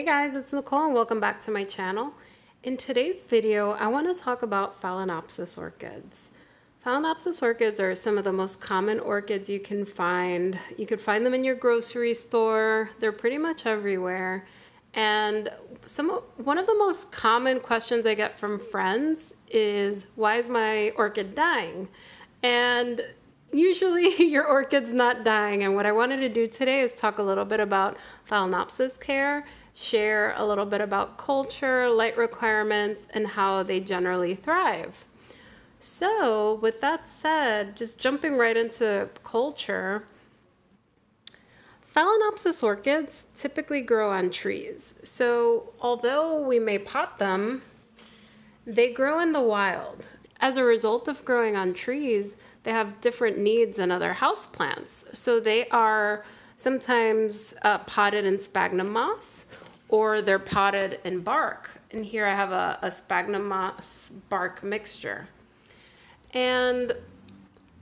Hey guys, it's Nicole and welcome back to my channel. In today's video, I want to talk about Phalaenopsis orchids. Phalaenopsis orchids are some of the most common orchids you can find. You could find them in your grocery store. They're pretty much everywhere. And one of the most common questions I get from friends is, why is my orchid dying? And usually your orchid's not dying. And what I wanted to do today is talk a little bit about Phalaenopsis care, share a little bit about culture, light requirements, and how they generally thrive. So with that said, just jumping right into culture, Phalaenopsis orchids typically grow on trees. So although we may pot them, they grow in the wild. As a result of growing on trees, they have different needs than other houseplants. So they are sometimes potted in sphagnum moss, or they're potted in bark. And here I have a sphagnum moss bark mixture. And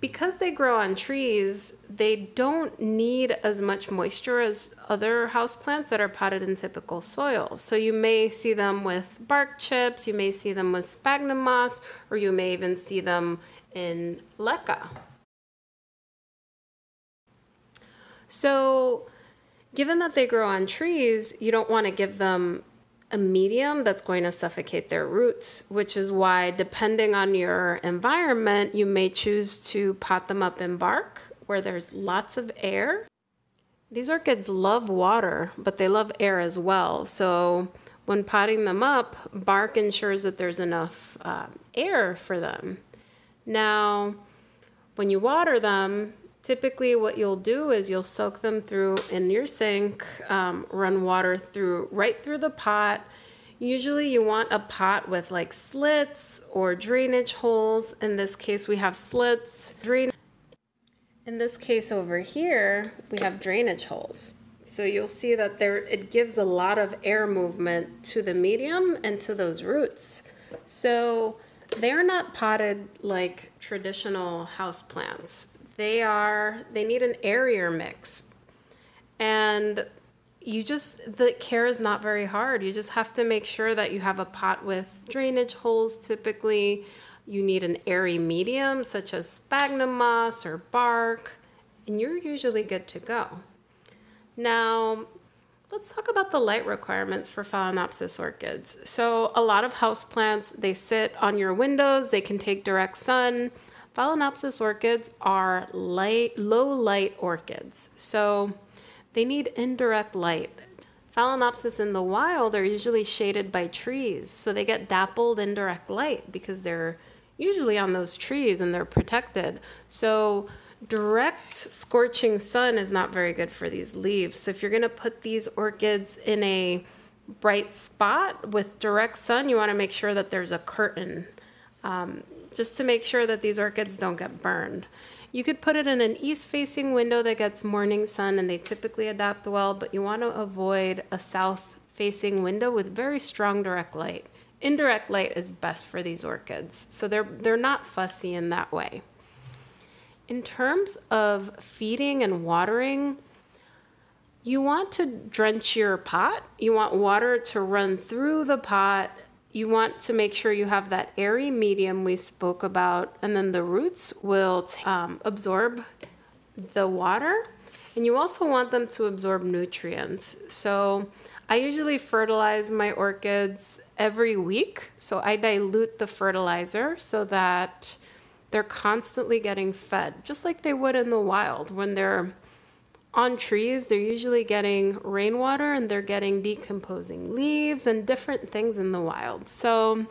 because they grow on trees, they don't need as much moisture as other houseplants that are potted in typical soil. So you may see them with bark chips, you may see them with sphagnum moss, or you may even see them in Leca. So given that they grow on trees, you don't want to give them a medium that's going to suffocate their roots, which is why, depending on your environment, you may choose to pot them up in bark where there's lots of air. These orchids love water, but they love air as well. So when potting them up, bark ensures that there's enough air for them. Now, when you water them, typically what you'll do is you'll soak them through in your sink, run water right through the pot. Usually you want a pot with like slits or drainage holes. In this case, we have slits. In this case over here, we have drainage holes. So you'll see that it gives a lot of air movement to the medium and to those roots. So they're not potted like traditional houseplants. They need an airier mix. And the care is not very hard. You just have to make sure that you have a pot with drainage holes typically. You need an airy medium such as sphagnum moss or bark, and you're usually good to go. Now, let's talk about the light requirements for Phalaenopsis orchids. So a lot of houseplants, they sit on your windows, they can take direct sun. Phalaenopsis orchids are low light orchids, so they need indirect light. Phalaenopsis in the wild are usually shaded by trees, so they get dappled indirect light because they're usually on those trees and they're protected. So direct scorching sun is not very good for these leaves. So if you're going to put these orchids in a bright spot with direct sun, you want to make sure that there's a curtain, just to make sure that these orchids don't get burned. You could put it in an east-facing window that gets morning sun, and they typically adapt well, but you want to avoid a south-facing window with very strong direct light. Indirect light is best for these orchids, so they're not fussy in that way. In terms of feeding and watering, you want to drench your pot. You want water to run through the pot. You want to make sure you have that airy medium we spoke about, and then the roots will absorb the water. And you also want them to absorb nutrients. So I usually fertilize my orchids every week. So I dilute the fertilizer so that they're constantly getting fed, just like they would in the wild. When they're on trees, they're usually getting rainwater and they're getting decomposing leaves and different things in the wild. So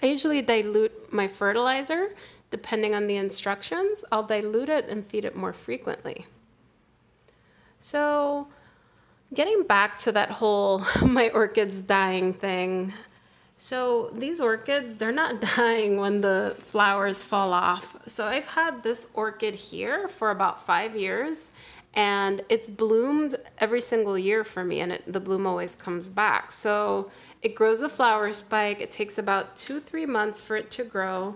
I usually dilute my fertilizer. Depending on the instructions, I'll dilute it and feed it more frequently. So getting back to that whole my orchids dying thing. So these orchids, they're not dying when the flowers fall off. So I've had this orchid here for about 5 years, and it's bloomed every single year for me, and the bloom always comes back. So it grows a flower spike. It takes about 2-3 months for it to grow.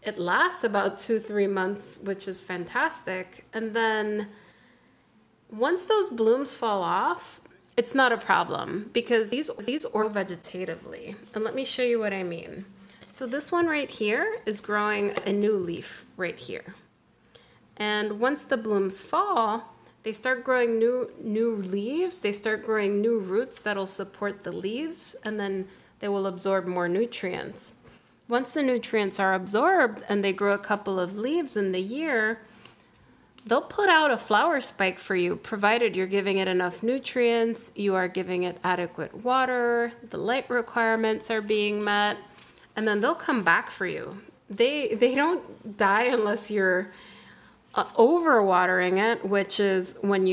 It lasts about 2-3 months, which is fantastic. And then once those blooms fall off, it's not a problem because these grow vegetatively. And let me show you what I mean. So this one right here is growing a new leaf right here. And once the blooms fall, they start growing new leaves. They start growing new roots that'll support the leaves, and then they will absorb more nutrients. Once the nutrients are absorbed and they grow a couple of leaves in the year, they'll put out a flower spike for you, provided you're giving it enough nutrients, you are giving it adequate water, the light requirements are being met, and then they'll come back for you. They don't die unless you're overwatering it, which is when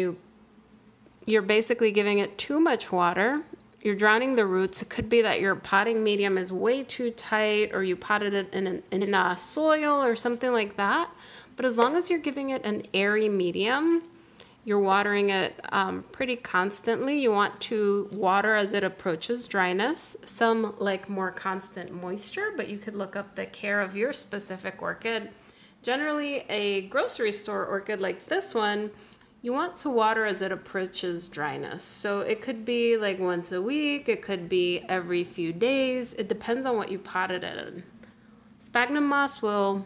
you're basically giving it too much water. You're drowning the roots. It could be that your potting medium is way too tight, or you potted it in a soil or something like that. But as long as you're giving it an airy medium, you're watering it pretty constantly. You want to water as it approaches dryness. Some like more constant moisture, but you could look up the care of your specific orchid. Generally, a grocery store orchid like this one, you want to water as it approaches dryness. So it could be like once a week, it could be every few days. It depends on what you potted it in. Sphagnum moss will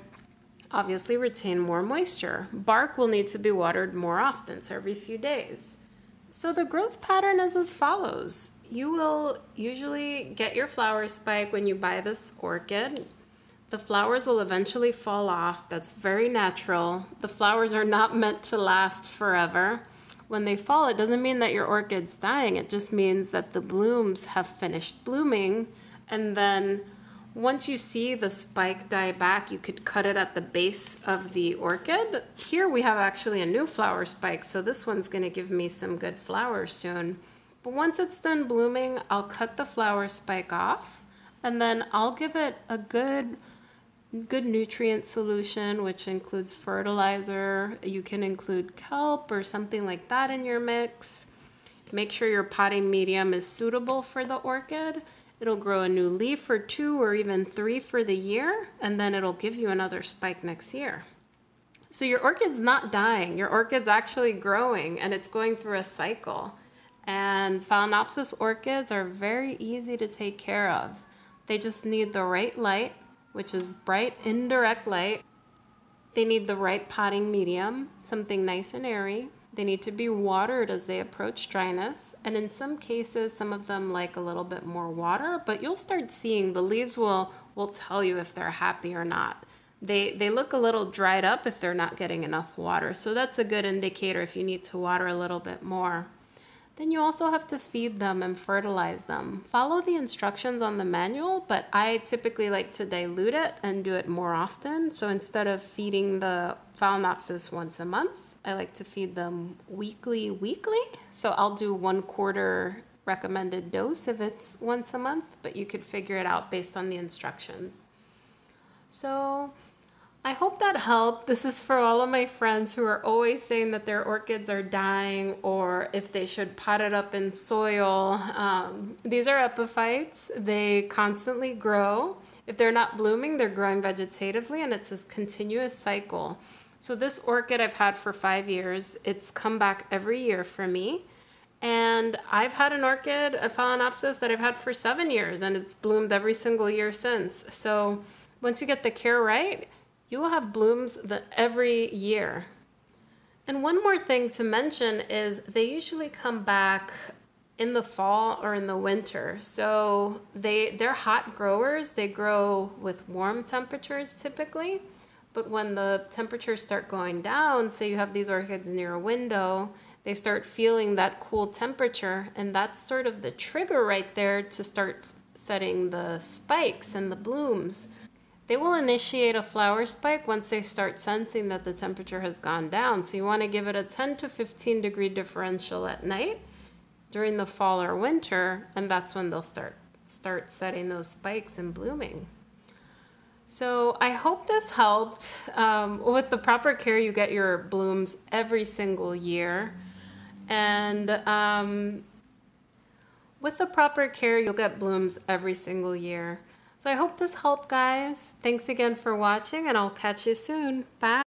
obviously retain more moisture. Bark will need to be watered more often, so every few days. So the growth pattern is as follows. You will usually get your flower spike when you buy this orchid. The flowers will eventually fall off. That's very natural. The flowers are not meant to last forever. When they fall, it doesn't mean that your orchid's dying. It just means that the blooms have finished blooming, and then once you see the spike die back, you could cut it at the base of the orchid. Here we have actually a new flower spike, so this one's gonna give me some good flowers soon. But once it's done blooming, I'll cut the flower spike off, and then I'll give it a good nutrient solution, which includes fertilizer. You can include kelp or something like that in your mix. Make sure your potting medium is suitable for the orchid. It'll grow a new leaf or 2 or even 3 for the year, and then it'll give you another spike next year. So your orchid's not dying. Your orchid's actually growing, and it's going through a cycle. And Phalaenopsis orchids are very easy to take care of. They just need the right light, which is bright, indirect light. They need the right potting medium, something nice and airy. They need to be watered as they approach dryness. And in some cases, some of them like a little bit more water, but you'll start seeing the leaves will tell you if they're happy or not. They look a little dried up if they're not getting enough water. So that's a good indicator if you need to water a little bit more. Then you also have to feed them and fertilize them. Follow the instructions on the manual, but I typically like to dilute it and do it more often. So instead of feeding the Phalaenopsis once a month, I like to feed them weekly. So I'll do 1/4 recommended dose if it's once a month, but you could figure it out based on the instructions. So I hope that helped. This is for all of my friends who are always saying that their orchids are dying or if they should pot it up in soil. These are epiphytes. They constantly grow. If they're not blooming, they're growing vegetatively, and it's a continuous cycle. So this orchid I've had for 5 years. It's come back every year for me. And I've had an orchid, a Phalaenopsis, that I've had for 7 years, and it's bloomed every single year since. So once you get the care right, you will have blooms every year. And one more thing to mention is they usually come back in the fall or in the winter. So they're hot growers. They grow with warm temperatures typically. But when the temperatures start going down, say you have these orchids near a window, they start feeling that cool temperature, and that's sort of the trigger right there to start setting the spikes and the blooms. They will initiate a flower spike once they start sensing that the temperature has gone down. So you want to give it a 10 to 15 degree differential at night during the fall or winter, and that's when they'll start setting those spikes and blooming. So I hope this helped. With the proper care, you get your blooms every single year. And with the proper care, you'll get blooms every single year. So I hope this helped, guys. Thanks again for watching, and I'll catch you soon. Bye.